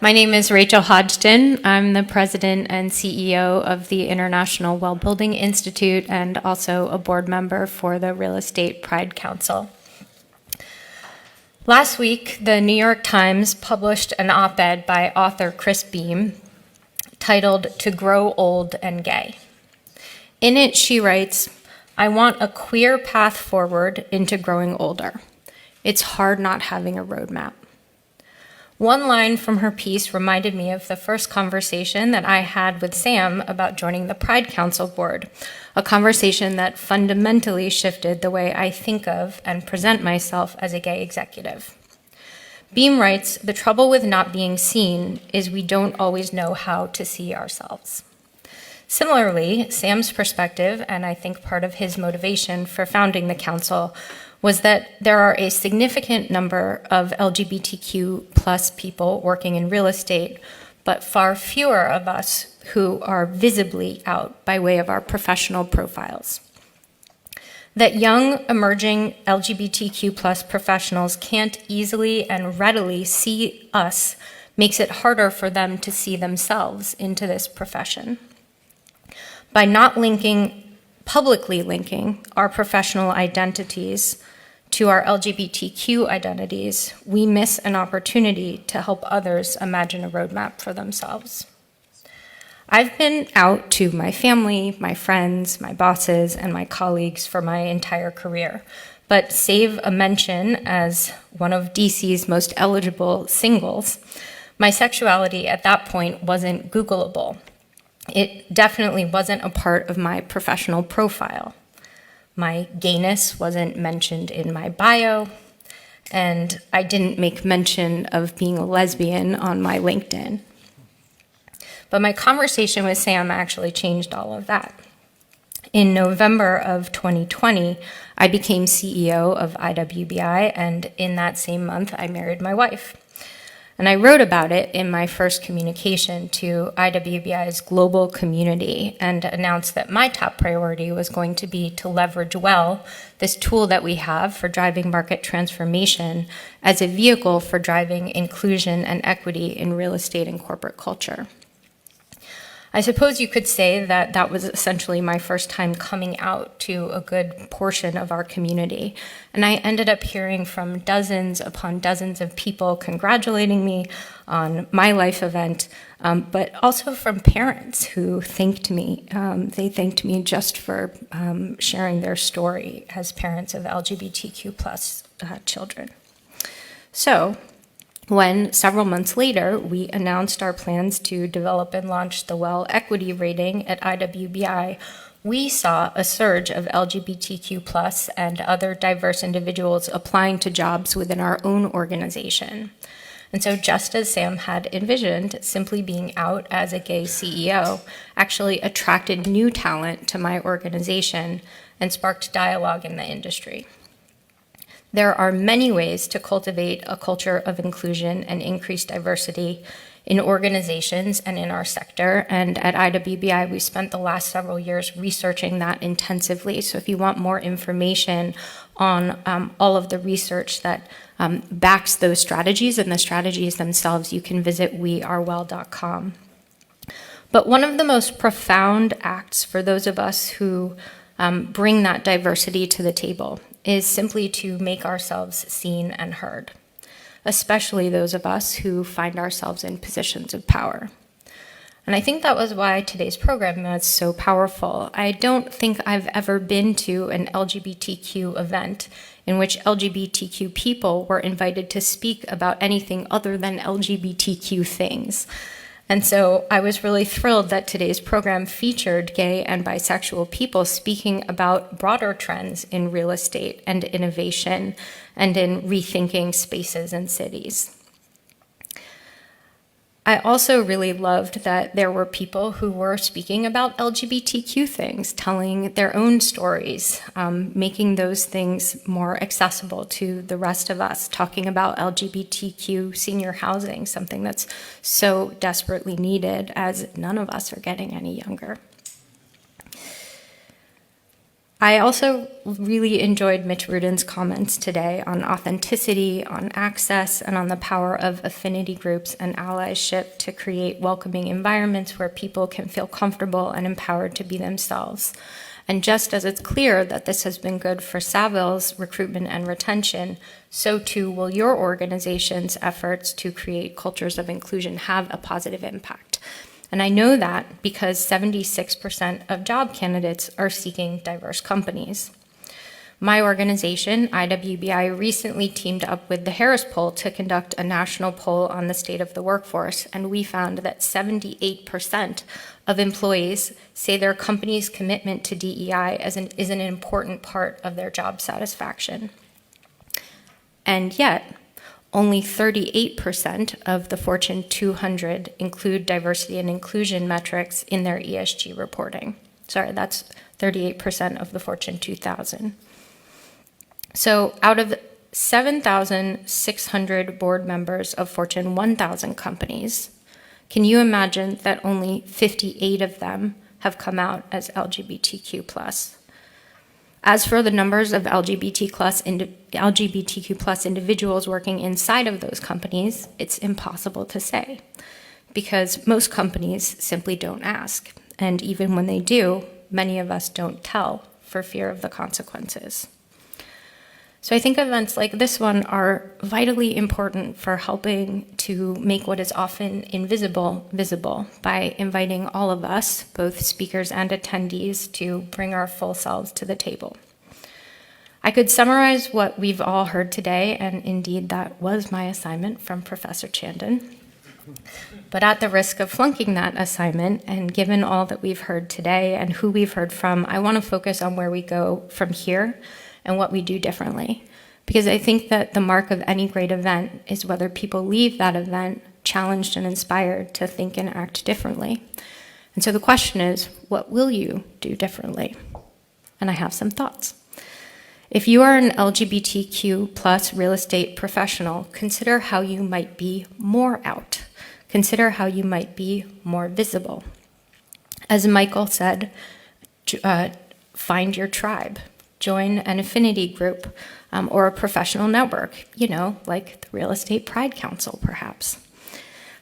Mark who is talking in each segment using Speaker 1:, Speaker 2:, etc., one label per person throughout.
Speaker 1: My name is Rachel Hodgdon. I'm the president and CEO of the International Well Building Institute and also a board member for the Real Estate Pride Council. Last week, the New York Times published an op-ed by author Chris Beam titled "To Grow Old and Gay." In it, she writes, "I want a queer path forward into growing older. It's hard not having a roadmap." One line from her piece reminded me of the first conversation that I had with Sam about joining the Pride Council board, a conversation that fundamentally shifted the way I think of and present myself as a gay executive. Beam writes, "The trouble with not being seen is we don't always know how to see ourselves." Similarly, Sam's perspective, and I think part of his motivation for founding the council, was that there are a significant number of LGBTQ plus people working in real estate, but far fewer of us who are visibly out by way of our professional profiles. That young, emerging LGBTQ plus professionals can't easily and readily see us makes it harder for them to see themselves into this profession. By not publicly linking our professional identities to our LGBTQ identities, we miss an opportunity to help others imagine a roadmap for themselves. I've been out to my family, my friends, my bosses, and my colleagues for my entire career, but save a mention as one of DC's most eligible singles, my sexuality at that point wasn't Googleable. It definitely wasn't a part of my professional profile. My gayness wasn't mentioned in my bio, and I didn't make mention of being a lesbian on my LinkedIn. But my conversation with Sam actually changed all of that. In November of 2020, I became CEO of IWBI, and in that same month, I married my wife. And I wrote about it in my first communication to IWBI's global community and announced that my top priority was going to be to leverage well this tool that we have for driving market transformation as a vehicle for driving inclusion and equity in real estate and corporate culture. I suppose you could say that that was essentially my first time coming out to a good portion of our community. And I ended up hearing from dozens upon dozens of people congratulating me on my life event, but also from parents who thanked me. They thanked me just for sharing their story as parents of LGBTQ plus children. So, when several months later, we announced our plans to develop and launch the Well Equity Rating at IWBI, we saw a surge of LGBTQ plus and other diverse individuals applying to jobs within our own organization. And so just as Sam had envisioned, simply being out as a gay CEO actually attracted new talent to my organization and sparked dialogue in the industry. There are many ways to cultivate a culture of inclusion and increased diversity in organizations and in our sector. And at IWBI, we spent the last several years researching that intensively. So if you want more information on all of the research that backs those strategies and the strategies themselves, you can visit wearewell.com. But one of the most profound acts for those of us who bring that diversity to the table is simply to make ourselves seen and heard, especially those of us who find ourselves in positions of power. And I think that was why today's program was so powerful. I don't think I've ever been to an LGBTQ event in which LGBTQ people were invited to speak about anything other than LGBTQ things. And so I was really thrilled that today's program featured gay and bisexual people speaking about broader trends in real estate and innovation and in rethinking spaces and cities. I also really loved that there were people who were speaking about LGBTQ things, telling their own stories, making those things more accessible to the rest of us, talking about LGBTQ senior housing, something that's so desperately needed as none of us are getting any younger. I also really enjoyed Mitch Rudin's comments today on authenticity, on access, and on the power of affinity groups and allyship to create welcoming environments where people can feel comfortable and empowered to be themselves. And just as it's clear that this has been good for Saville's recruitment and retention, so too will your organization's efforts to create cultures of inclusion have a positive impact. And I know that because 76% of job candidates are seeking diverse companies. My organization, IWBI, recently teamed up with the Harris Poll to conduct a national poll on the state of the workforce, and we found that 78% of employees say their company's commitment to DEI is an important part of their job satisfaction. And yet, only 38% of the Fortune 200 include diversity and inclusion metrics in their ESG reporting. Sorry, that's 38% of the Fortune 2000. So out of 7,600 board members of Fortune 1000 companies, can you imagine that only 58 of them have come out as LGBTQ+? As for the numbers of LGBTQ+ individuals working inside of those companies, it's impossible to say because most companies simply don't ask. And even when they do, many of us don't tell for fear of the consequences. So I think events like this one are vitally important for helping to make what is often invisible visible by inviting all of us, both speakers and attendees, to bring our full selves to the table. I could summarize what we've all heard today, and indeed that was my assignment from Professor Chandon. But at the risk of flunking that assignment, and given all that we've heard today and who we've heard from, I want to focus on where we go from here and what we do differently. Because I think that the mark of any great event is whether people leave that event challenged and inspired to think and act differently. And so the question is, what will you do differently? And I have some thoughts. If you are an LGBTQ+ real estate professional, consider how you might be more out. Consider how you might be more visible. As Michael said, find your tribe. Join an affinity group or a professional network, like the Real Estate Pride Council, perhaps.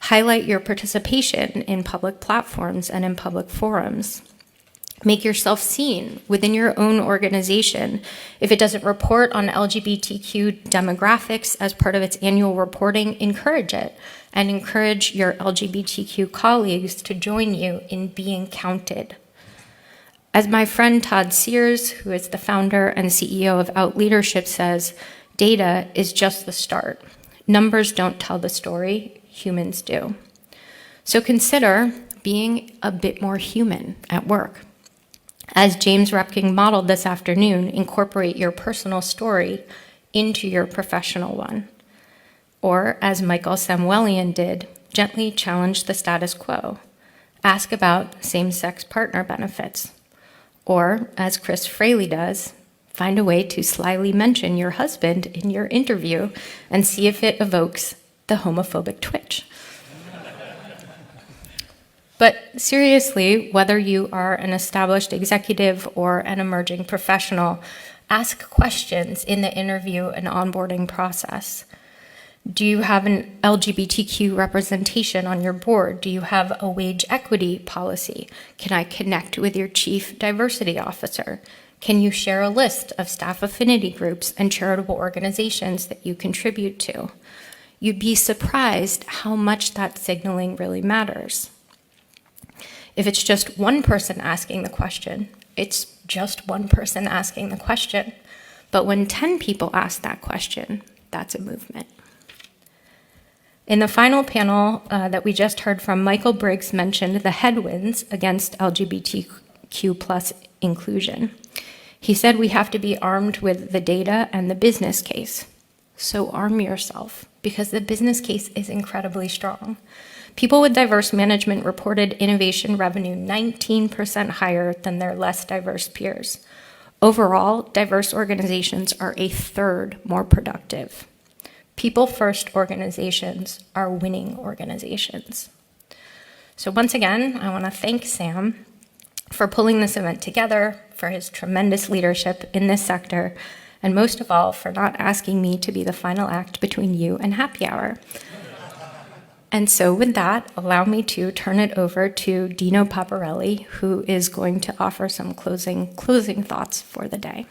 Speaker 1: Highlight your participation in public platforms and in public forums. Make yourself seen within your own organization. If it doesn't report on LGBTQ demographics as part of its annual reporting, encourage it and encourage your LGBTQ colleagues to join you in being counted. As my friend Todd Sears, who is the founder and CEO of Out Leadership, says, data is just the start. Numbers don't tell the story, humans do. So consider being a bit more human at work. As James Repking modeled this afternoon, incorporate your personal story into your professional one. Or, as Michael Samuelian did, gently challenge the status quo. Ask about same-sex partner benefits. Or, as Chris Fraley does, find a way to slyly mention your husband in your interview and see if it evokes the homophobic twitch. But seriously, whether you are an established executive or an emerging professional, ask questions in the interview and onboarding process. Do you have an LGBTQ representation on your board? Do you have a wage equity policy? Can I connect with your chief diversity officer? Can you share a list of staff affinity groups and charitable organizations that you contribute to? You'd be surprised how much that signaling really matters. If it's just one person asking the question, it's just one person asking the question. But when 10 people ask that question, that's a movement. In the final panel that we just heard from, Michael Briggs mentioned the headwinds against LGBTQ+ inclusion. He said we have to be armed with the data and the business case. So arm yourself, because the business case is incredibly strong. People with diverse management reported innovation revenue 19% higher than their less diverse peers. Overall, diverse organizations are a third more productive. People-first organizations are winning organizations. So once again, I want to thank Sam for pulling this event together, for his tremendous leadership in this sector, and most of all, for not asking me to be the final act between you and happy hour. And so with that, allow me to turn it over to Dino Paparelli, who is going to offer some closing thoughts for the day.